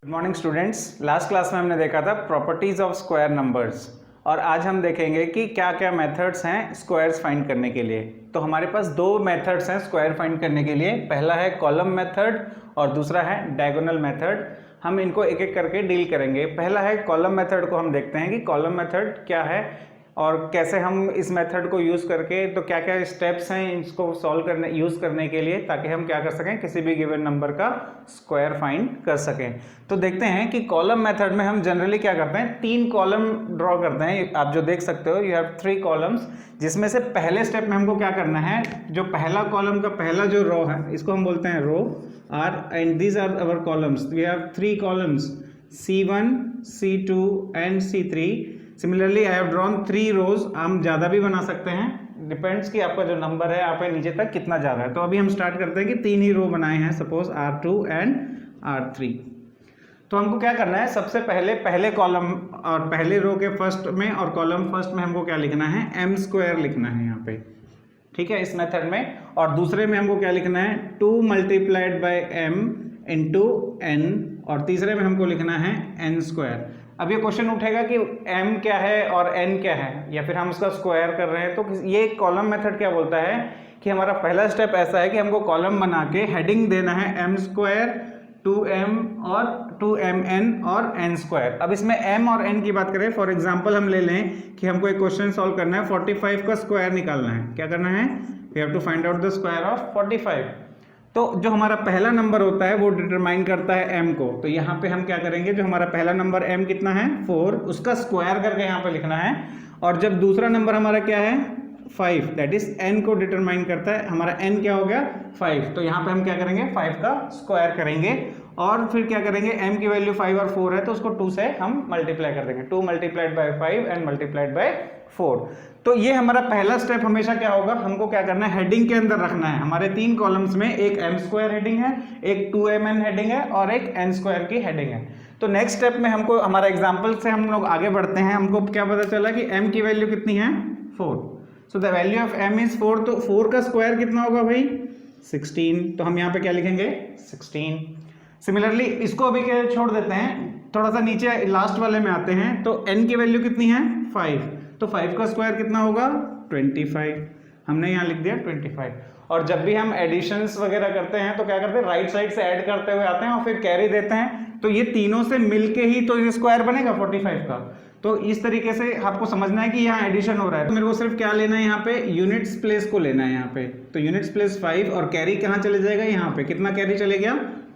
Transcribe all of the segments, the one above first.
Good morning students. Last class में हमने देखा था प्रॉपर्टीज ऑफ स्क्वायर नंबर्स और आज हम देखेंगे कि क्या क्या मेथड्स हैं स्क्वायर्स फाइंड करने के लिए। तो हमारे पास दो मेथड्स हैं स्क्वायर फाइंड करने के लिए। पहला है कॉलम मेथड और दूसरा है डायगोनल मेथड। हम इनको एक एक करके डील करेंगे। पहला है कॉलम मेथड को हम देखते हैं कि कॉलम मेथड क्या है और कैसे हम इस मेथड को यूज़ करके तो क्या क्या स्टेप्स हैं इसको सॉल्व करने यूज़ करने के लिए, ताकि हम क्या कर सकें किसी भी गिवन नंबर का स्क्वायर फाइंड कर सकें। तो देखते हैं कि कॉलम मेथड में हम जनरली क्या करते हैं, 3 कॉलम ड्रॉ करते हैं। आप जो देख सकते हो यू हैव 3 कॉलम्स, जिसमें से पहले स्टेप में हमको क्या करना है, जो पहला कॉलम का पहला जो रो है इसको हम बोलते हैं row are, and these are our columns. We have 3 columns C1, C2 and C3। Similarly I have drawn 3 rows. हम ज़्यादा भी बना सकते हैं, डिपेंड्स कि आपका जो नंबर है आप नीचे तक कितना जा रहा है। तो अभी हम स्टार्ट करते हैं कि 3 ही रो बनाए हैं, सपोज R2 एंड R3। तो हमको क्या करना है, सबसे पहले कॉलम और पहले रो के फर्स्ट में और कॉलम फर्स्ट में हमको क्या लिखना है, m स्क्वायर लिखना है यहाँ पे, ठीक है, इस मेथड में। और दूसरे में हमको क्या लिखना है, 2 multiplied by m into n, और तीसरे में हमको लिखना है n स्क्वायर। अब ये क्वेश्चन उठेगा कि m क्या है और n क्या है, या फिर हम उसका स्क्वायर कर रहे हैं। तो ये कॉलम मेथड क्या बोलता है कि हमारा पहला स्टेप ऐसा है कि हमको कॉलम बना के हेडिंग देना है m स्क्वायर, 2m और 2mn और n स्क्वायर। अब इसमें m और n की बात करें, फॉर एग्जांपल हम ले लें कि हमको एक क्वेश्चन सॉल्व करना है, 45 का स्क्वायर निकालना है। क्या करना है, we have to find out the square of 45। तो जो हमारा पहला नंबर होता है वो डिटरमाइन करता है m को। तो यहाँ पे हम क्या करेंगे, जो हमारा पहला नंबर m कितना है 4, उसका स्क्वायर करके यहाँ पे लिखना है। और जब दूसरा नंबर हमारा क्या है 5, दैट इज n को डिटरमाइन करता है। हमारा n क्या हो गया 5, तो यहाँ पे हम क्या करेंगे 5 का स्क्वायर करेंगे। और फिर क्या करेंगे, m की वैल्यू 5 और 4 है तो उसको 2 से हम मल्टीप्लाई कर देंगे, 2 multiplied by 5 and multiplied by 4। तो ये हमारा पहला स्टेप हमेशा क्या होगा, हमको क्या करना है, हेडिंग के अंदर रखना है। हमारे 3 कॉलम्स में एक m स्क्वायर हेडिंग है, एक 2mn हेडिंग है और एक n स्क्वायर की हेडिंग है। तो नेक्स्ट स्टेप में हमको हमारा एग्जांपल से हम लोग आगे बढ़ते हैं। हमको क्या पता चला कि m की वैल्यू कितनी है 4, so the value of m is 4। तो 4 का स्क्वायर कितना होगा भाई 16, तो हम यहाँ पे क्या लिखेंगे 16। सिमिलरली इसको अभी क्या छोड़ देते हैं, थोड़ा सा नीचे लास्ट वाले में आते हैं। तो n की वैल्यू कितनी है 5, तो 5 का स्क्वायर कितना होगा 25, हमने यहाँ लिख दिया 25। और जब भी हम एडिशंस वगैरह करते हैं तो क्या करते हैं, राइट साइड से ऐड करते हुए आते हैं और फिर कैरी देते हैं। तो ये तीनों से मिलके ही तो ये स्क्वायर बनेगा 45 का। तो इस तरीके से आपको समझना है कि यहाँ एडिशन हो रहा है। तो मेरे को सिर्फ क्या लेना है, यहाँ पे यूनिट्स प्लेस को लेना है यहाँ पे। तो यूनिट्स प्लेस 5 और कैरी कहाँ चले जाएगा, यहाँ पे कितना कैरी चले गया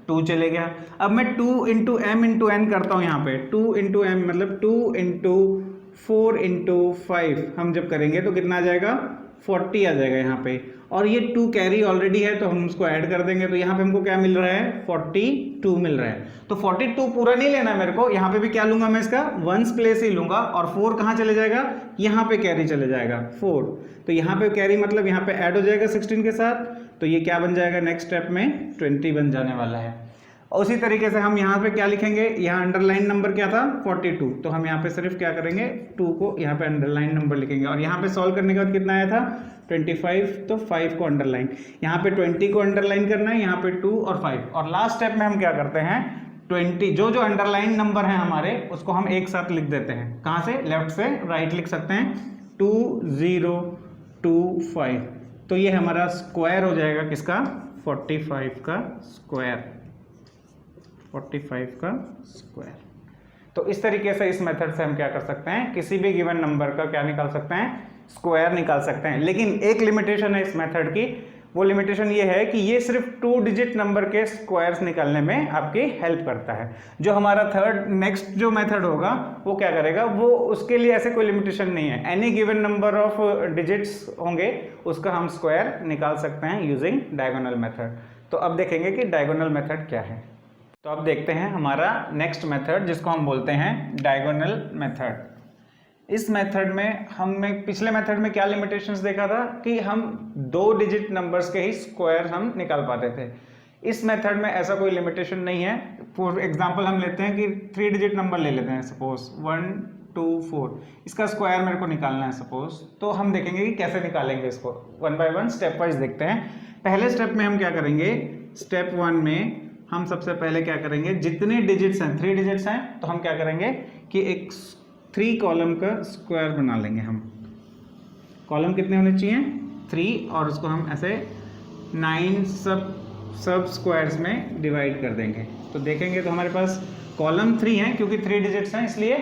2 चले गया। अब मैं 2 इंटू एम इंटू एन करता हूँ यहाँ पे, 2 इंटू एम मतलब 2 इंटू 4 इंटू 5 हम जब करेंगे तो कितना आ जाएगा 40 आ जाएगा यहाँ पे। और ये 2 कैरी ऑलरेडी है तो हम उसको ऐड कर देंगे। तो यहाँ पे हमको क्या मिल रहा है 42 मिल रहा है। तो 42 पूरा नहीं लेना मेरे को, यहाँ पे भी क्या लूंगा मैं, इसका वंस प्लेस ही लूंगा। और 4 कहाँ चले जाएगा, यहाँ पे कैरी चले जाएगा 4। तो यहाँ पे कैरी मतलब यहाँ पे ऐड हो जाएगा 16 के साथ। तो ये क्या बन जाएगा, नेक्स्ट स्टेप में 20 बन जाने वाला है। उसी तरीके से हम यहाँ पे क्या लिखेंगे, यहाँ अंडरलाइन नंबर क्या था 42, तो हम यहाँ पे सिर्फ क्या करेंगे 2 को यहाँ पे अंडरलाइन नंबर लिखेंगे। और यहाँ पे सॉल्व करने के बाद कितना आया था 25, तो 5 को अंडरलाइन, यहाँ पे 20 को अंडरलाइन करना है, यहाँ पे 2 और 5। और लास्ट स्टेप में हम क्या करते हैं 20, जो अंडरलाइन नंबर है हमारे उसको हम एक साथ लिख देते हैं। कहाँ से, लेफ्ट से राइट लिख सकते हैं, 2025। तो ये हमारा स्क्वायर हो जाएगा किसका 45 का स्क्वायर, 45 का स्क्वायर। तो इस तरीके से इस मेथड से हम क्या कर सकते हैं, किसी भी गिवन नंबर का क्या निकाल सकते हैं, स्क्वायर निकाल सकते हैं। लेकिन एक लिमिटेशन है इस मेथड की, वो लिमिटेशन ये है कि ये सिर्फ 2 डिजिट नंबर के स्क्वायर्स निकालने में आपकी हेल्प करता है। जो हमारा नेक्स्ट जो मेथड होगा वो क्या करेगा, वो उसके लिए ऐसे कोई लिमिटेशन नहीं है। Any given number of digits होंगे उसका हम स्क्वायर निकाल सकते हैं यूजिंग डायगोनल मेथड। तो अब देखेंगे कि डायगोनल मेथड क्या है। तो अब देखते हैं हमारा नेक्स्ट मेथड, जिसको हम बोलते हैं डायगोनल मेथड। इस मेथड में हमने पिछले मेथड में क्या लिमिटेशंस देखा था कि हम 2 डिजिट नंबर्स के ही स्क्वायर हम निकाल पाते थे। इस मेथड में ऐसा कोई लिमिटेशन नहीं है। फॉर एग्जांपल हम लेते हैं कि 3 डिजिट नंबर ले लेते हैं, सपोज 1 2 4, इसका स्क्वायर मेरे को निकालना है सपोज। तो हम देखेंगे कि कैसे निकालेंगे इसको, 1 बाय 1 स्टेप वाइज देखते हैं। पहले स्टेप में हम क्या करेंगे, स्टेप 1 में हम सबसे पहले क्या करेंगे, जितने डिजिट्स हैं 3 डिजिट्स हैं तो हम क्या करेंगे कि एक 3 कॉलम का स्क्वायर बना लेंगे। हम कॉलम कितने होने चाहिए 3, और उसको हम ऐसे 9 सब स्क्वायर्स में डिवाइड कर देंगे। तो देखेंगे तो हमारे पास कॉलम 3 है, क्योंकि 3 डिजिट्स हैं इसलिए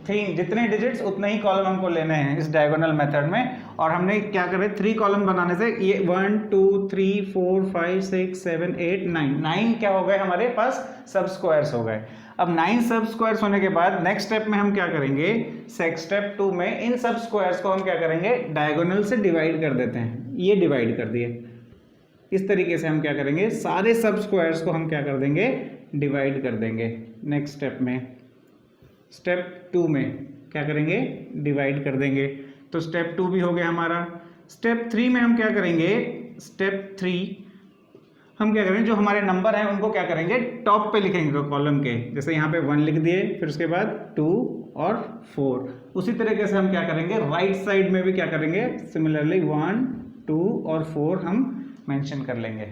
3 जितने डिजिट्स उतने ही कॉलम हमको लेने हैं इस डायगोनल मेथड में। और हमने क्या करे 3 कॉलम बनाने से ये 1 2 3 4 5 6 7 8 9 क्या हो गए हमारे पास सब स्क्वायर्स हो गए। अब 9 सब स्क्वायर्स होने के बाद नेक्स्ट स्टेप में हम क्या करेंगे, स्टेप 2 में इन सब स्क्वायर्स को हम क्या करेंगे डायगोनल से डिवाइड कर देते हैं। ये डिवाइड कर दिए, इस तरीके से हम क्या करेंगे सारे सब स्क्वायर्स को हम क्या कर देंगे डिवाइड कर देंगे। नेक्स्ट स्टेप में स्टेप 2 में क्या करेंगे डिवाइड कर देंगे। तो स्टेप 2 भी हो गया हमारा। स्टेप 3 में हम क्या करेंगे, स्टेप 3 हम क्या करेंगे जो हमारे नंबर हैं उनको क्या करेंगे टॉप पे लिखेंगे कॉलम के। जैसे यहाँ पे 1 लिख दिए, फिर उसके बाद 2 और 4। उसी तरीके से हम क्या करेंगे राइट साइड में भी क्या करेंगे सिमिलरली 1 2 और 4 हम मेंशन कर लेंगे।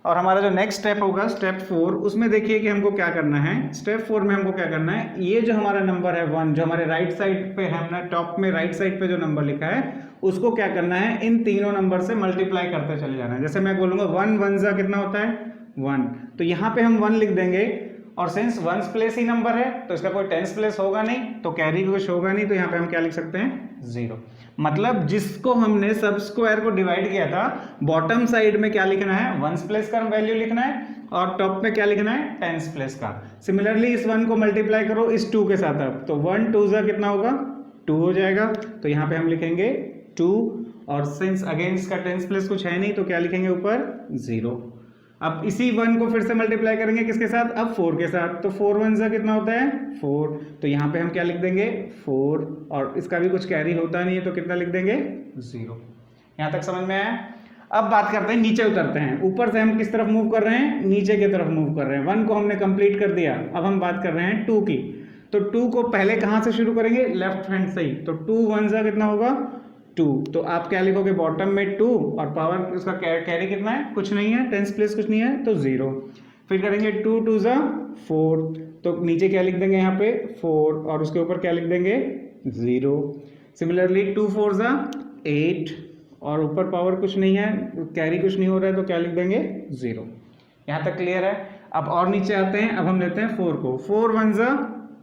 और हमारा जो नेक्स्ट स्टेप होगा स्टेप 4, उसमें देखिए कि हमको क्या करना है। स्टेप 4 में हमको क्या करना है, ये जो हमारा नंबर है 1 जो हमारे राइट साइड पे है, हमने टॉप में राइट साइड पे जो नंबर लिखा है उसको क्या करना है इन तीनों नंबर से मल्टीप्लाई करते चले जाना है। जैसे मैं बोलूँगा 1 1 जा कितना होता है 1, तो यहाँ पे हम 1 लिख देंगे। और सिंस 1s प्लेस ही नंबर है तो इसका कोई 10s प्लेस होगा नहीं, तो कैरी कुछ होगा नहीं, तो यहाँ पे हम क्या लिख सकते हैं 0। मतलब जिसको हमने सब स्क्वायर को डिवाइड किया था बॉटम साइड में क्या लिखना है 1s प्लेस का वैल्यू लिखना है, और टॉप में क्या लिखना है 10s प्लेस का। सिमिलरली इस 1 को मल्टीप्लाई करो इस 2 के साथ, अब तो 1 2 जा कितना होगा 2 हो जाएगा, तो यहाँ पे हम लिखेंगे 2। और सिंस अगेन इसका 10s प्लेस कुछ है नहीं तो क्या लिखेंगे ऊपर 0। अब इसी 1 को फिर से मल्टीप्लाई करेंगे किसके साथ, अब 4 के साथ, तो 4 1 जा कितना होता है 4, तो यहाँ पे हम क्या लिख देंगे 4, और इसका भी कुछ कैरी होता नहीं है तो कितना लिख देंगे 0। यहाँ तक समझ में आया। अब बात करते हैं नीचे उतरते हैं। ऊपर से हम किस तरफ मूव कर रहे हैं, नीचे की तरफ मूव कर रहे हैं। 1 को हमने कंप्लीट कर दिया, अब हम बात कर रहे हैं 2 की। तो 2 को पहले कहाँ से शुरू करेंगे, लेफ्ट हैंड से ही, तो 2 1 जा कितना होगा 2, तो आप क्या लिखोगे बॉटम में 2, और पावर उसका कैरी कितना है कुछ नहीं है, 10s प्लेस कुछ नहीं है तो 0। फिर करेंगे 2 2 जा 4, तो नीचे क्या लिख देंगे यहाँ पे 4, और उसके ऊपर क्या लिख देंगे 0। सिमिलरली 2 4 जा 8, और ऊपर पावर कुछ नहीं है, कैरी कुछ नहीं हो रहा है तो क्या लिख देंगे 0। यहाँ तक क्लियर है। अब और नीचे आते हैं, अब हम लेते हैं 4 को, 4 1 जा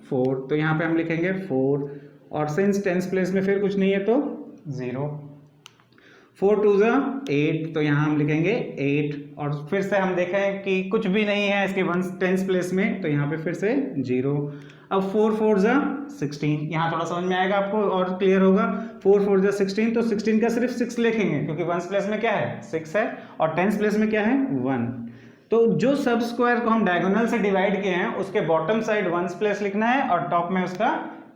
4, तो यहाँ पे हम लिखेंगे 4, और सिंस 10s प्लेस में फिर कुछ नहीं है तो 0। 4 2 जा 8, तो यहाँ हम लिखेंगे 8, और फिर से हम देखें कि कुछ भी नहीं है इसके 10s प्लेस में तो यहाँ पे फिर से 0। अब 4 4 जा 16, यहाँ थोड़ा समझ में आएगा आपको और क्लियर होगा। 4 4 जा 16, तो 16 का सिर्फ 6 लिखेंगे क्योंकि 1s प्लेस में क्या है 6 है, और 10s प्लेस में क्या है 1। तो जो सब स्क्वायर को हम डायगोनल से डिवाइड किए हैं उसके बॉटम साइड 1s प्लेस लिखना है और टॉप में उसका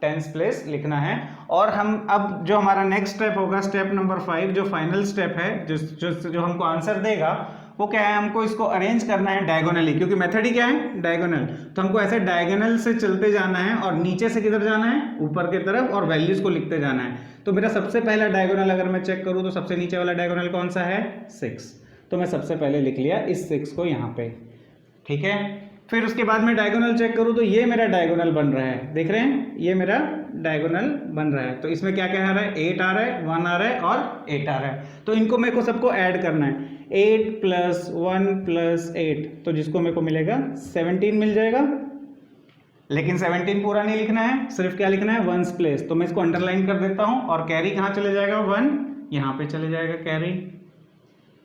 10s प्लेस लिखना है। और हम अब जो हमारा नेक्स्ट स्टेप होगा स्टेप नंबर 5, जो फाइनल स्टेप है, जो हमको आंसर देगा वो क्या है, हमको इसको अरेंज करना है डायगोनली, क्योंकि मेथड ही क्या है डायगोनल। तो हमको ऐसे डायगोनल से चलते जाना है और नीचे से किधर जाना है ऊपर की तरफ, और वैल्यूज को लिखते जाना है। तो मेरा सबसे पहला डायगोनल अगर मैं चेक करूँ तो सबसे नीचे वाला डायगोनल कौन सा है 6, तो मैं सबसे पहले लिख लिया इस 6 को यहाँ पे, ठीक है। फिर उसके बाद मैं डायगोनल चेक करूँ तो ये मेरा डायगोनल बन रहा है, देख रहे हैं ये मेरा डायगोनल बन रहा है। तो इसमें क्या क्या आ रहा है 8 आ रहा है, 1 आ रहा है और 8 आ रहा है। तो इनको मेरे को सबको ऐड करना है, 8 + 1 + 8, तो जिसको मेरे को मिलेगा 17 मिल जाएगा। लेकिन 17 पूरा नहीं लिखना है, सिर्फ क्या लिखना है 1s प्लेस, तो मैं इसको अंडरलाइन कर देता हूँ। और कैरी कहाँ चले जाएगा 1, यहाँ पे चले जाएगा कैरी।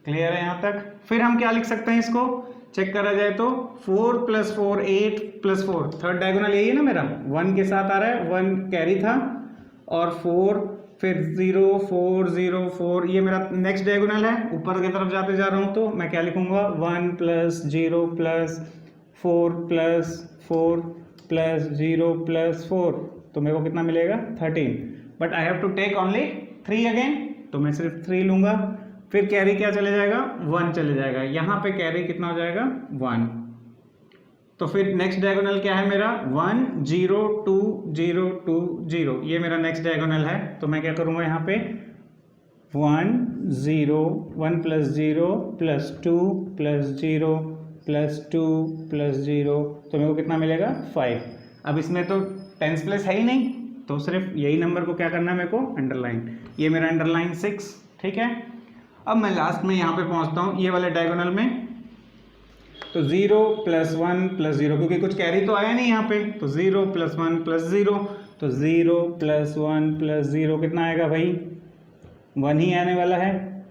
क्लियर है यहाँ तक। फिर हम क्या लिख सकते हैं, इसको चेक करा जाए तो 4 + 4 8 + 4, थर्ड डायगोनल यही है ना मेरा, 1 के साथ आ रहा है, 1 कैरी था और 4, फिर 0 4 0 4, ये मेरा नेक्स्ट डायगोनल है। ऊपर की तरफ जाते जा रहा हूँ तो मैं क्या लिखूंगा 1 + 0 + 4 + 4 + 0 + 4, तो मेरे को कितना मिलेगा 13। But I have to take only 3 again, तो मैं सिर्फ 3 लूंगा। फिर कैरी क्या चले जाएगा 1 चले जाएगा, यहाँ पे कैरी कितना हो जाएगा 1। तो फिर नेक्स्ट डायगोनल क्या है मेरा 1 0 2 0 2 0, ये मेरा नेक्स्ट डायगोनल है। तो मैं क्या करूँगा यहाँ पे 1 0 1 + 0 + 2 + 0 +2 +0, तो मेरे को कितना मिलेगा 5। अब इसमें तो टेंस प्लेस है ही नहीं, तो सिर्फ यही नंबर को क्या करना है मेरे को अंडरलाइन, ये मेरा अंडरलाइन 6, ठीक है। अब मैं लास्ट में यहाँ पे पहुँचता हूँ ये वाले डायगोनल में, तो 0 + 1 + 0, क्योंकि कुछ कैरी तो आया नहीं यहाँ पे, तो 0 + 1 + 0, तो 0 + 1 + 0 कितना आएगा भाई, 1 ही आने वाला है,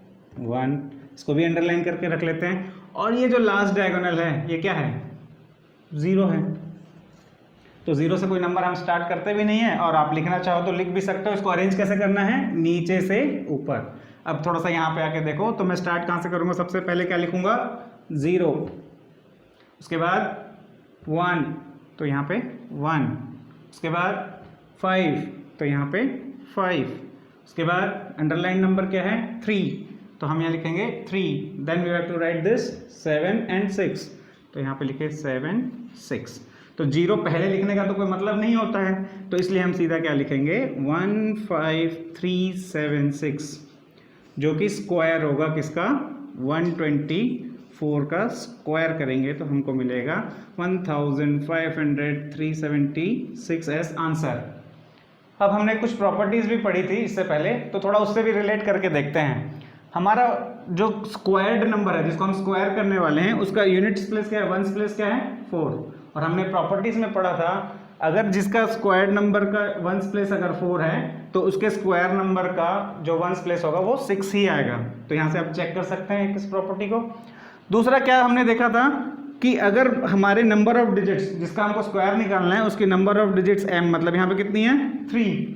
1। इसको भी अंडरलाइन करके रख लेते हैं। और ये जो लास्ट डायगोनल है ये क्या है, 0 है, तो 0 से कोई नंबर हम स्टार्ट करते भी नहीं है, और आप लिखना चाहो तो लिख भी सकते हो। इसको अरेंज कैसे करना है, नीचे से ऊपर। अब थोड़ा सा यहाँ पे आके देखो, तो मैं स्टार्ट कहाँ से करूँगा, सबसे पहले क्या लिखूँगा 0, उसके बाद 1, तो यहाँ पे 1, उसके बाद 5, तो यहाँ पे 5, उसके बाद अंडरलाइन नंबर क्या है 3, तो हम यहाँ लिखेंगे 3। Then we have to write this 7 and 6, तो यहाँ पे लिखे 7 6। तो 0 पहले लिखने का तो कोई मतलब नहीं होता है, तो इसलिए हम सीधा क्या लिखेंगे 1 5 3 7 6, जो कि स्क्वायर होगा किसका 124 का स्क्वायर करेंगे तो हमको मिलेगा 1500 एस आंसर। अब हमने कुछ प्रॉपर्टीज़ भी पढ़ी थी इससे पहले, तो थोड़ा उससे भी रिलेट करके देखते हैं। हमारा जो स्क्वायर्ड नंबर है जिसको हम स्क्वायर करने वाले हैं, उसका यूनिट्स प्लेस क्या है, वंस प्लेस क्या है 4। और हमने प्रॉपर्टीज़ में पढ़ा था अगर जिसका स्क्वायर्ड नंबर का वंस प्लेस अगर 4 है तो उसके स्क्वायर नंबर का जो वंस प्लेस होगा वो 6 ही आएगा। तो यहाँ से आप चेक कर सकते हैं इस प्रॉपर्टी को। दूसरा क्या हमने देखा था कि अगर हमारे नंबर ऑफ डिजिट्स जिसका हमको स्क्वायर निकालना है उसकी नंबर ऑफ डिजिट्स m, मतलब यहाँ पे कितनी है 3,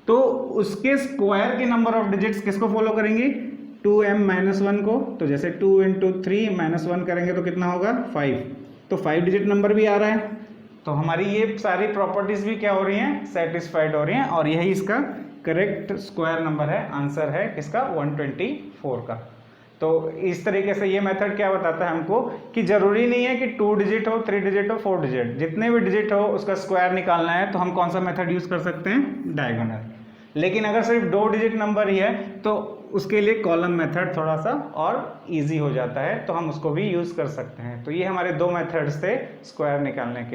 तो उसके स्क्वायर के नंबर ऑफ डिजिट्स किसको फॉलो करेंगे 2m-1 को। तो जैसे 2 × 3 -1 करेंगे तो कितना होगा 5, तो 5 डिजिट नंबर भी आ रहा है। तो हमारी ये सारी प्रॉपर्टीज भी क्या हो रही हैं, सेटिस्फाइड हो रही हैं, और यही इसका करेक्ट स्क्वायर नंबर है, आंसर है किसका 124 का। तो इस तरीके से ये मेथड क्या बताता है हमको कि जरूरी नहीं है कि 2 डिजिट हो, 3 डिजिट हो, 4 डिजिट, जितने भी डिजिट हो उसका स्क्वायर निकालना है तो हम कौन सा मेथड यूज कर सकते हैं, डायगोनल। लेकिन अगर सिर्फ 2 डिजिट नंबर ही है तो उसके लिए कॉलम मेथड थोड़ा सा और इजी हो जाता है, तो हम उसको भी यूज कर सकते हैं। तो ये हमारे 2 मेथड्स थे स्क्वायर निकालने के।